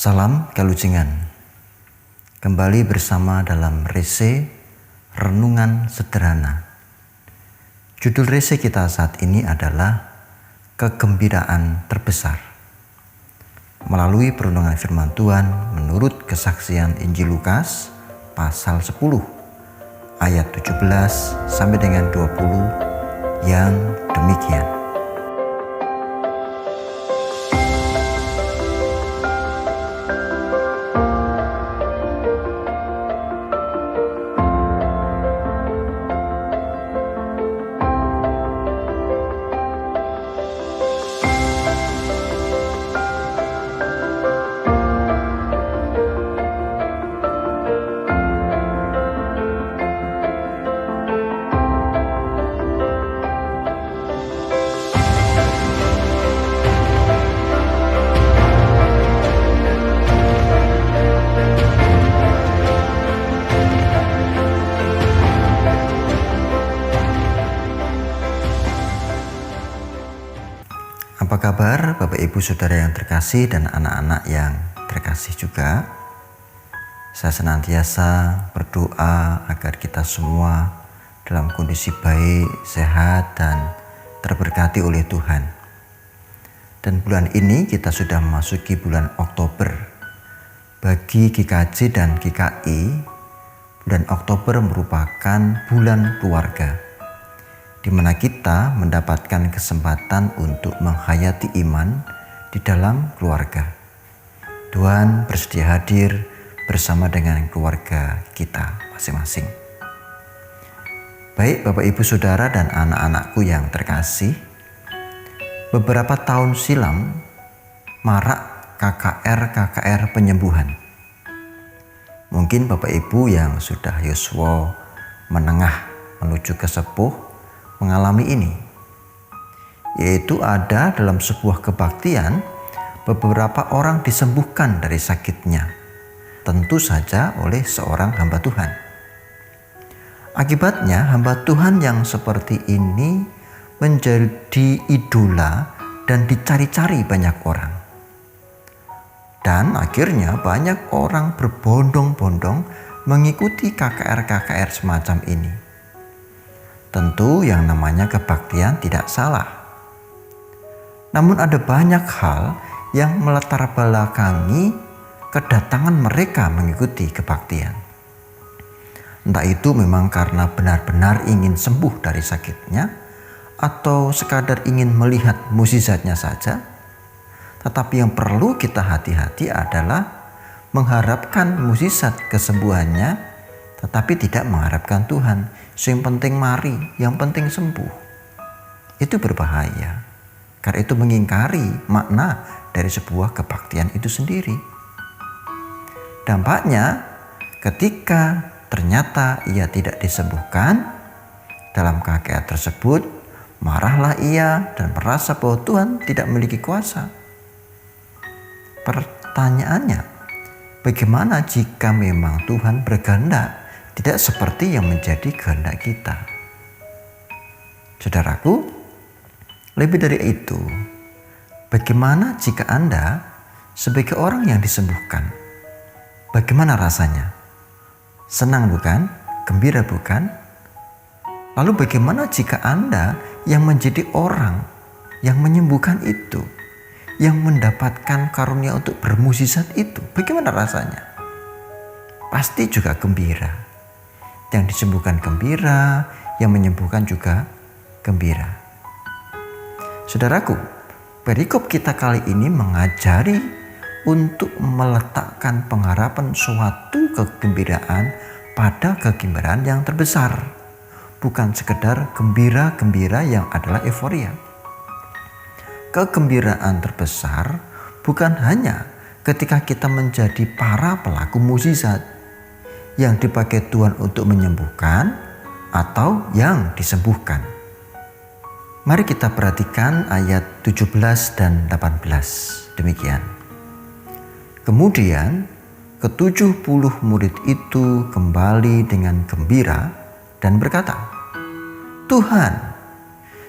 Salam Kalucingan. Kembali bersama dalam Rese Renungan Sederhana. Judul rese kita saat ini adalah Kegembiraan Terbesar. Melalui perenungan firman Tuhan menurut kesaksian Injil Lukas pasal 10 ayat 17 sampai dengan 20 yang demikian. Apa kabar Bapak Ibu Saudara yang terkasih dan anak-anak yang terkasih juga? Saya senantiasa berdoa agar kita semua dalam kondisi baik, sehat, dan terberkati oleh Tuhan. Dan bulan ini kita sudah memasuki bulan Oktober. Bagi GKJ dan GKI, bulan Oktober merupakan bulan keluarga, di mana kita mendapatkan kesempatan untuk menghayati iman di dalam keluarga. Tuhan bersedia hadir bersama dengan keluarga kita masing-masing. Baik Bapak Ibu Saudara dan anak-anakku yang terkasih, beberapa tahun silam marak KKR penyembuhan. Mungkin Bapak Ibu yang sudah yuswa menengah menuju ke sepuh mengalami ini, yaitu ada dalam sebuah kebaktian beberapa orang disembuhkan dari sakitnya, tentu saja oleh seorang hamba Tuhan. Akibatnya hamba Tuhan yang seperti ini menjadi idola dan dicari-cari banyak orang. Dan akhirnya banyak orang berbondong-bondong mengikuti KKR semacam ini. Tentu yang namanya kebaktian tidak salah. Namun ada banyak hal yang melatar belakangi kedatangan mereka mengikuti kebaktian. Entah itu memang karena benar-benar ingin sembuh dari sakitnya, atau sekadar ingin melihat mukjizatnya saja. Tetapi yang perlu kita hati-hati adalah mengharapkan mukjizat kesembuhannya, tetapi tidak mengharapkan Tuhan. Yang penting mari, yang penting sembuh. Itu berbahaya, karena itu mengingkari makna dari sebuah kebaktian itu sendiri. Dampaknya ketika ternyata ia tidak disembuhkan dalam KKR tersebut, marahlah ia dan merasa bahwa Tuhan tidak memiliki kuasa. Pertanyaannya, bagaimana jika memang Tuhan berkehendak tidak seperti yang menjadi kehendak kita? Saudaraku, lebih dari itu, bagaimana jika Anda sebagai orang yang disembuhkan? Bagaimana rasanya? Senang bukan? Gembira bukan? Lalu bagaimana jika Anda yang menjadi orang yang menyembuhkan itu, yang mendapatkan karunia untuk bermukjizat itu? Bagaimana rasanya? Pasti juga gembira. Yang disembuhkan gembira, yang menyembuhkan juga gembira. Saudaraku, perikop kita kali ini mengajari untuk meletakkan pengharapan suatu kegembiraan pada kegembiraan yang terbesar. Bukan sekedar gembira-gembira yang adalah euforia. Kegembiraan terbesar bukan hanya ketika kita menjadi para pelaku mukjizat yang dipakai Tuhan untuk menyembuhkan atau yang disembuhkan. Mari kita perhatikan ayat 17 dan 18. Demikian. Kemudian ke-70 murid itu kembali dengan gembira dan berkata, Tuhan,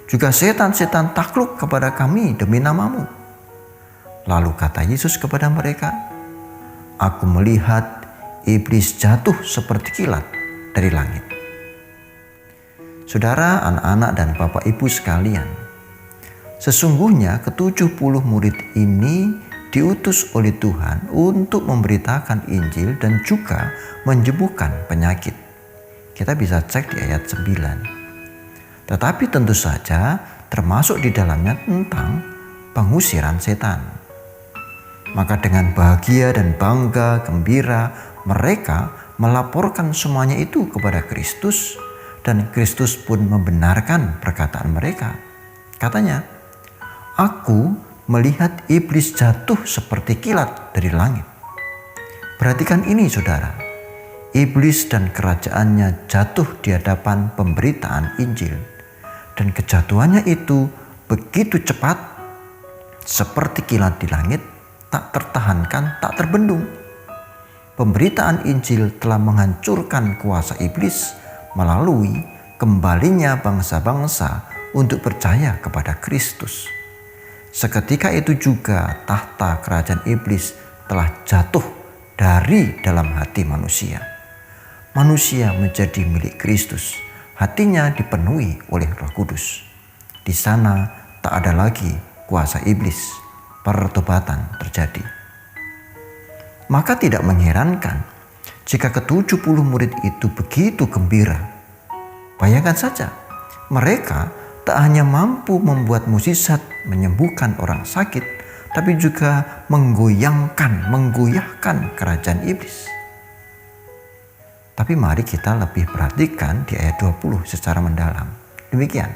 juga setan-setan takluk kepada kami demi nama-Mu. Lalu kata Yesus kepada mereka, aku melihat iblis jatuh seperti kilat dari langit. Saudara, anak-anak dan Bapak Ibu sekalian, sesungguhnya ke-70 murid ini diutus oleh Tuhan untuk memberitakan Injil dan juga menyembuhkan penyakit. Kita bisa cek di ayat 9. Tetapi tentu saja termasuk di dalamnya tentang pengusiran setan. Maka dengan bahagia dan bangga, gembira, mereka melaporkan semuanya itu kepada Kristus, dan Kristus pun membenarkan perkataan mereka. Katanya, "Aku melihat iblis jatuh seperti kilat dari langit." Perhatikan ini saudara, iblis dan kerajaannya jatuh di hadapan pemberitaan Injil, dan kejatuhannya itu begitu cepat seperti kilat di langit, tak tertahankan, tak terbendung. Pemberitaan Injil telah menghancurkan kuasa iblis melalui kembalinya bangsa-bangsa untuk percaya kepada Kristus. Seketika itu juga tahta kerajaan iblis telah jatuh dari dalam hati manusia. Manusia menjadi milik Kristus, hatinya dipenuhi oleh Roh Kudus. Di sana tak ada lagi kuasa iblis, pertobatan terjadi. Maka tidak mengherankan jika ke-70 murid itu begitu gembira. Bayangkan saja, mereka tak hanya mampu membuat mukjizat menyembuhkan orang sakit, tapi juga menggoyahkan kerajaan iblis. Tapi mari kita lebih perhatikan di ayat 20 secara mendalam. Demikian.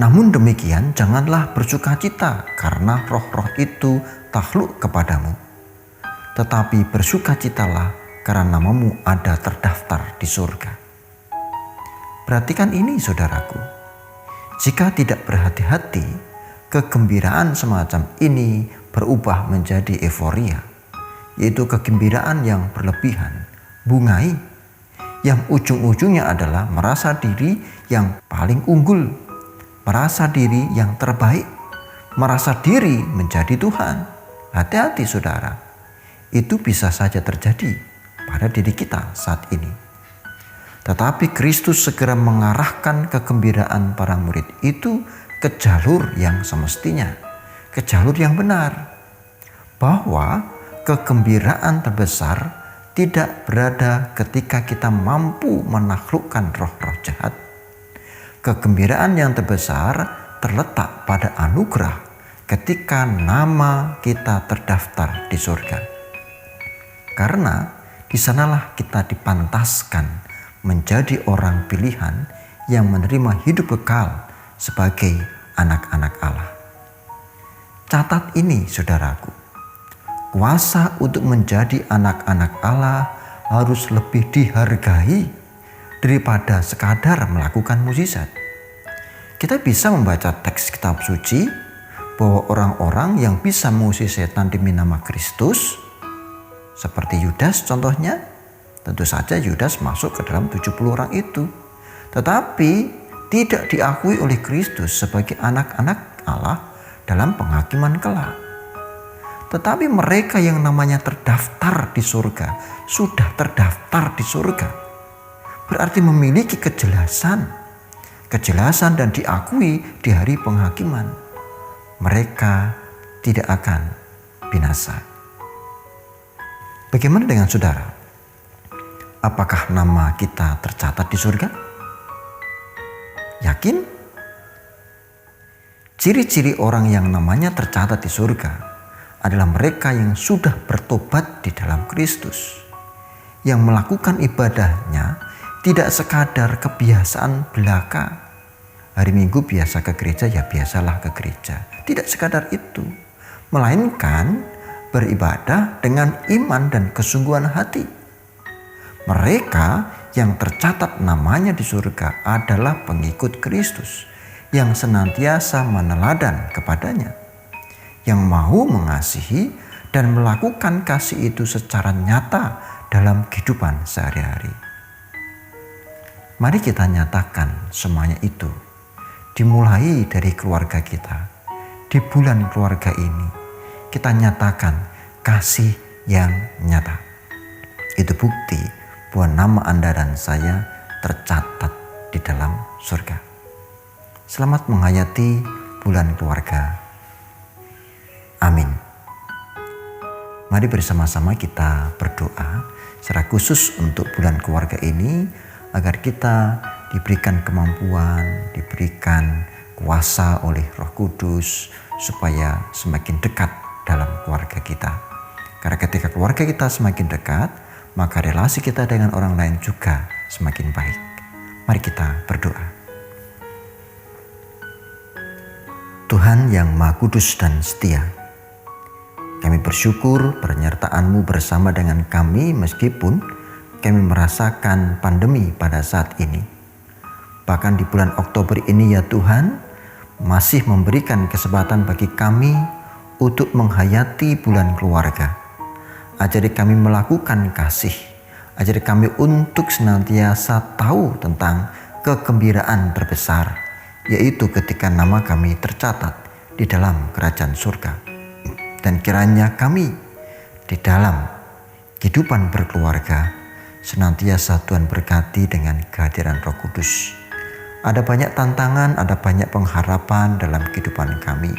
"Namun demikian janganlah bersukacita karena roh-roh itu takluk kepadamu. Tetapi bersukacitalah karena namamu ada terdaftar di surga." Perhatikan ini saudaraku. Jika tidak berhati-hati, kegembiraan semacam ini berubah menjadi euforia, yaitu kegembiraan yang berlebihan, bungai, yang ujung-ujungnya adalah merasa diri yang paling unggul, merasa diri yang terbaik, merasa diri menjadi Tuhan. Hati-hati saudara. Itu bisa saja terjadi pada diri kita saat ini. Tetapi Kristus segera mengarahkan kegembiraan para murid itu ke jalur yang semestinya, ke jalur yang benar. Bahwa kegembiraan terbesar tidak berada ketika kita mampu menaklukkan roh-roh jahat. Kegembiraan yang terbesar terletak pada anugerah ketika nama kita terdaftar di surga. Karena di sanalah kita dipantaskan menjadi orang pilihan yang menerima hidup kekal sebagai anak-anak Allah. Catat ini saudaraku, kuasa untuk menjadi anak-anak Allah harus lebih dihargai daripada sekadar melakukan mukjizat. Kita bisa membaca teks kitab suci bahwa orang-orang yang bisa mengusir setan demi nama Kristus, seperti Yudas contohnya, tentu saja Yudas masuk ke dalam 70 orang itu. Tetapi tidak diakui oleh Kristus sebagai anak-anak Allah dalam penghakiman kelak. Tetapi mereka yang namanya terdaftar di surga, sudah terdaftar di surga. Berarti memiliki kejelasan dan diakui di hari penghakiman. Mereka tidak akan binasa. Bagaimana dengan saudara? Apakah nama kita tercatat di surga? Yakin? Ciri-ciri orang yang namanya tercatat di surga adalah mereka yang sudah bertobat di dalam Kristus, yang melakukan ibadahnya tidak sekadar kebiasaan belaka. Hari Minggu biasa ke gereja, ya biasalah ke gereja. Tidak sekadar itu, melainkan beribadah dengan iman dan kesungguhan hati. Mereka yang tercatat namanya di surga adalah pengikut Kristus yang senantiasa meneladan kepadanya, yang mau mengasihi dan melakukan kasih itu secara nyata dalam kehidupan sehari-hari. Mari kita nyatakan semuanya itu, dimulai dari keluarga kita. Di bulan keluarga ini, kita nyatakan kasih yang nyata. Itu bukti bahwa nama Anda dan saya tercatat di dalam surga. Selamat menghayati bulan keluarga. Amin. Mari bersama-sama kita berdoa secara khusus untuk bulan keluarga ini, agar kita diberikan kemampuan, diberikan kuasa oleh Roh Kudus supaya semakin dekat dalam keluarga kita. Karena ketika keluarga kita semakin dekat, maka relasi kita dengan orang lain juga semakin baik. Mari kita berdoa. Tuhan yang Maha Kudus dan setia, kami bersyukur penyertaan-Mu bersama dengan kami meskipun kami merasakan pandemi pada saat ini. Bahkan di bulan Oktober ini ya Tuhan, masih memberikan kesempatan bagi kami untuk menghayati bulan keluarga. Ajari kami melakukan kasih. Ajari kami untuk senantiasa tahu tentang kegembiraan terbesar, yaitu ketika nama kami tercatat di dalam kerajaan surga. Dan kiranya kami di dalam kehidupan berkeluarga senantiasa Tuhan berkati dengan kehadiran Roh Kudus. Ada banyak tantangan, ada banyak pengharapan dalam kehidupan kami.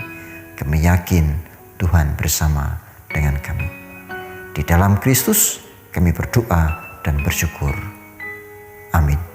Kami yakin Tuhan bersama dengan kami. Di dalam Kristus kami berdoa dan bersyukur. Amin.